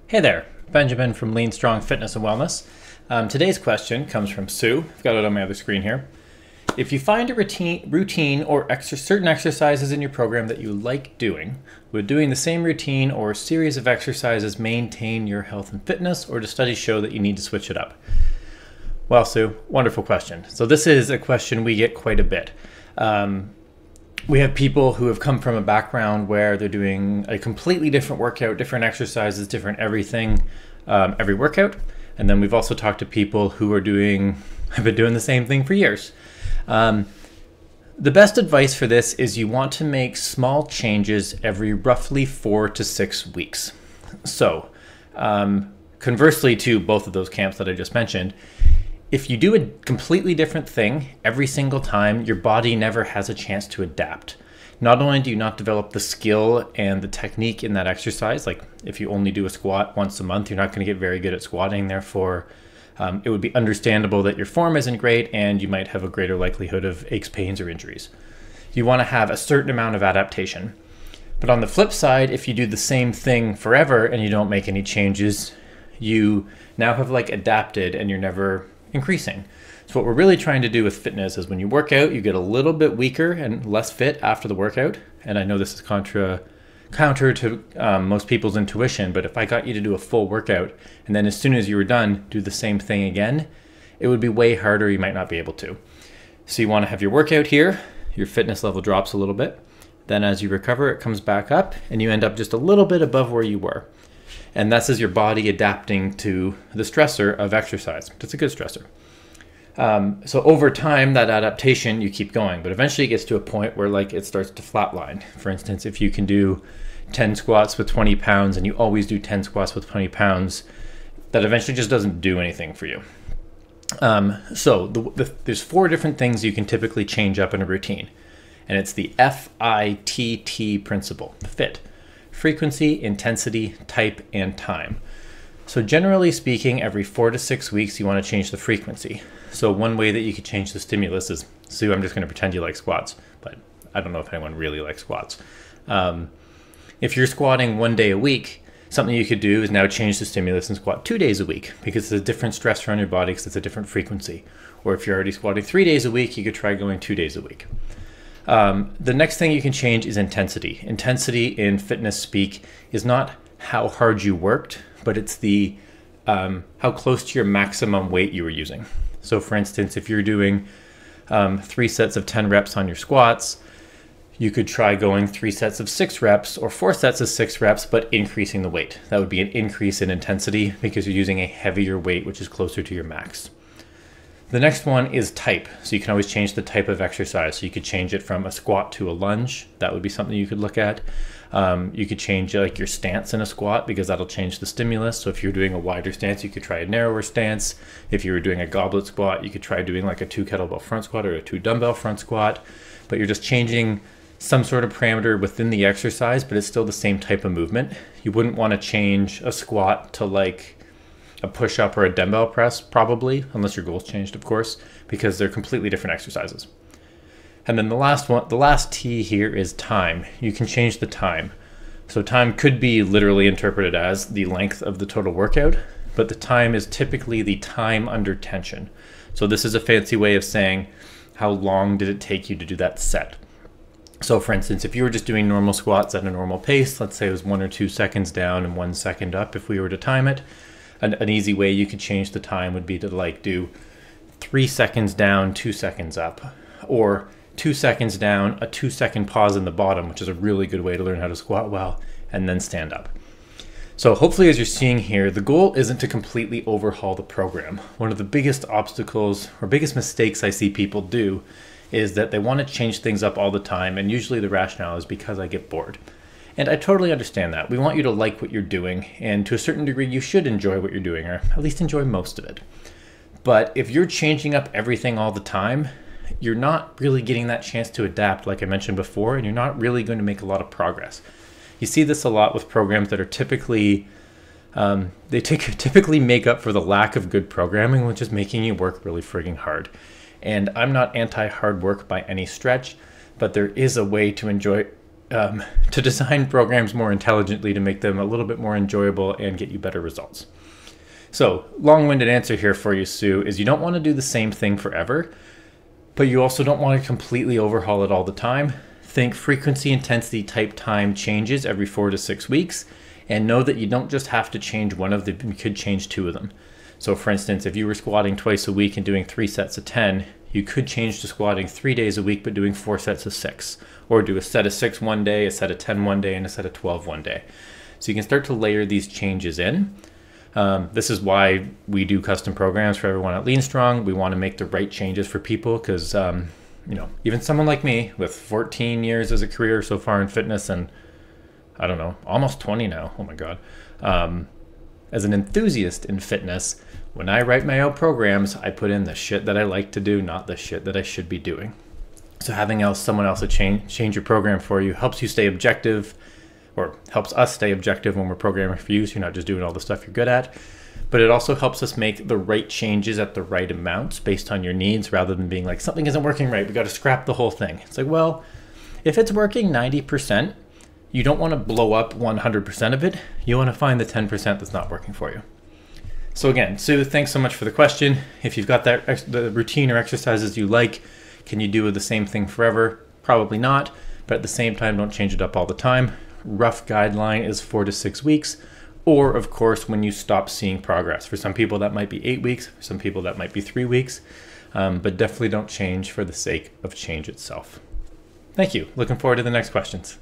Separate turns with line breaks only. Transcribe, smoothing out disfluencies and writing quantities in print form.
Hey there, Benjamin from Lean Strong Fitness and Wellness. Today's question comes from Sue. I've got it on my other screen here. If you find a routine or certain exercises in your program that you like doing, would doing the same routine or series of exercises maintain your health and fitness, or do studies show that you need to switch it up? Well, Sue, wonderful question. So this is a question we get quite a bit. We have people who have come from a background where they're doing a completely different workout, different exercises, different everything, every workout. And then we've also talked to people who have been doing the same thing for years. The best advice for this is you want to make small changes every roughly 4 to 6 weeks. So conversely to both of those camps that I just mentioned, if you do a completely different thing every single time, your body never has a chance to adapt. Not only do you not develop the skill and the technique in that exercise, like if you only do a squat once a month, you're not going to get very good at squatting. Therefore, it would be understandable that your form isn't great and you might have a greater likelihood of aches, pains, or injuries. You want to have a certain amount of adaptation. But on the flip side, if you do the same thing forever and you don't make any changes, you now have adapted and you're never increasing. So what we're really trying to do with fitness is when you work out, you get a little bit weaker and less fit after the workout. And I know this is counter to most people's intuition, but if I got you to do a full workout and then as soon as you were done, do the same thing again, it would be way harder. You might not be able to. So you want to have your workout here, your fitness level drops a little bit. Then as you recover, it comes back up and you end up just a little bit above where you were. And that's as your body adapting to the stressor of exercise. It's a good stressor. So over time, that adaptation, you keep going, but eventually it gets to a point where it starts to flatline. For instance, if you can do 10 squats with 20 pounds and you always do 10 squats with 20 pounds, that eventually just doesn't do anything for you. So there's 4 different things you can typically change up in a routine. And it's the FITT principle, FIT. Frequency, intensity, type, and time. So generally speaking, every 4 to 6 weeks, you want to change the frequency. So one way that you could change the stimulus is, Sue, I'm just going to pretend you like squats, but I don't know if anyone really likes squats. If you're squatting 1 day a week, something you could do is now change the stimulus and squat 2 days a week because it's a different stressor on your body because it's a different frequency. Or if you're already squatting 3 days a week, you could try going 2 days a week. The next thing you can change is intensity. Intensity in fitness speak is not how hard you worked, but it's the how close to your maximum weight you were using. So for instance, if you're doing 3 sets of 10 reps on your squats, you could try going 3 sets of 6 reps or 4 sets of 6 reps, but increasing the weight. That would be an increase in intensity because you're using a heavier weight, which is closer to your max. The next one is type. So you can always change the type of exercise. So you could change it from a squat to a lunge. That would be something you could look at. You could change your stance in a squat because that'll change the stimulus. So if you're doing a wider stance, you could try a narrower stance. If you were doing a goblet squat, you could try doing a 2 kettlebell front squat or a 2 dumbbell front squat. But you're just changing some sort of parameter within the exercise, but it's still the same type of movement. You wouldn't want to change a squat to a push-up or a dumbbell press, probably, unless your goals changed, of course, because they're completely different exercises. And then the last T here is time. You can change the time. So time could be literally interpreted as the length of the total workout, but the time is typically the time under tension. So this is a fancy way of saying how long did it take you to do that set. So for instance, if you were just doing normal squats at a normal pace, let's say it was 1 or 2 seconds down and 1 second up if we were to time it, an easy way you could change the time would be to do 3 seconds down, 2 seconds up, or 2 seconds down, a 2-second pause in the bottom, which is a really good way to learn how to squat well, and then stand up. So hopefully as you're seeing here, the goal isn't to completely overhaul the program. One of the biggest obstacles or biggest mistakes I see people do is that they want to change things up all the time, and usually the rationale is because I get bored. And I totally understand that. We want you to like what you're doing, and to a certain degree, you should enjoy what you're doing, or at least enjoy most of it. But if you're changing up everything all the time, you're not really getting that chance to adapt, like I mentioned before, and you're not really going to make a lot of progress. You see this a lot with programs that are typically, typically make up for the lack of good programming, which is making you work really frigging hard. And I'm not anti-hard work by any stretch, but there is a way to enjoy to design programs more intelligently to make them a little bit more enjoyable and get you better results. So, long-winded answer here for you, Sue, is you don't want to do the same thing forever, but you also don't want to completely overhaul it all the time. Think frequency, intensity, type, time changes every 4 to 6 weeks, and know that you don't just have to change one of them, you could change 2 of them. So for instance, if you were squatting twice a week and doing 3 sets of 10, you could change to squatting 3 days a week but doing 4 sets of 6, or do a set of 6 one day, a set of 10 one day, and a set of 12 one day. So you can start to layer these changes in. This is why we do custom programs for everyone at Leanstrong. We want to make the right changes for people because, you know, even someone like me with 14 years as a career so far in fitness and I don't know, almost 20 now. Oh my God. As an enthusiast in fitness, when I write my own programs, I put in the shit that I like to do, not the shit that I should be doing. So having someone else change your program for you helps you stay objective, or helps us stay objective when we're programming for you, so you're not just doing all the stuff you're good at. But it also helps us make the right changes at the right amounts based on your needs, rather than being like, something isn't working right, we got to scrap the whole thing. It's like, well, if it's working 90%, you don't want to blow up 100% of it. You want to find the 10% that's not working for you. So again, Sue, thanks so much for the question. If you've got the routine or exercises you like, can you do the same thing forever? Probably not, but at the same time, don't change it up all the time. Rough guideline is 4 to 6 weeks, or of course, when you stop seeing progress. For some people, that might be 8 weeks. For some people, that might be 3 weeks, but definitely don't change for the sake of change itself. Thank you. Looking forward to the next questions.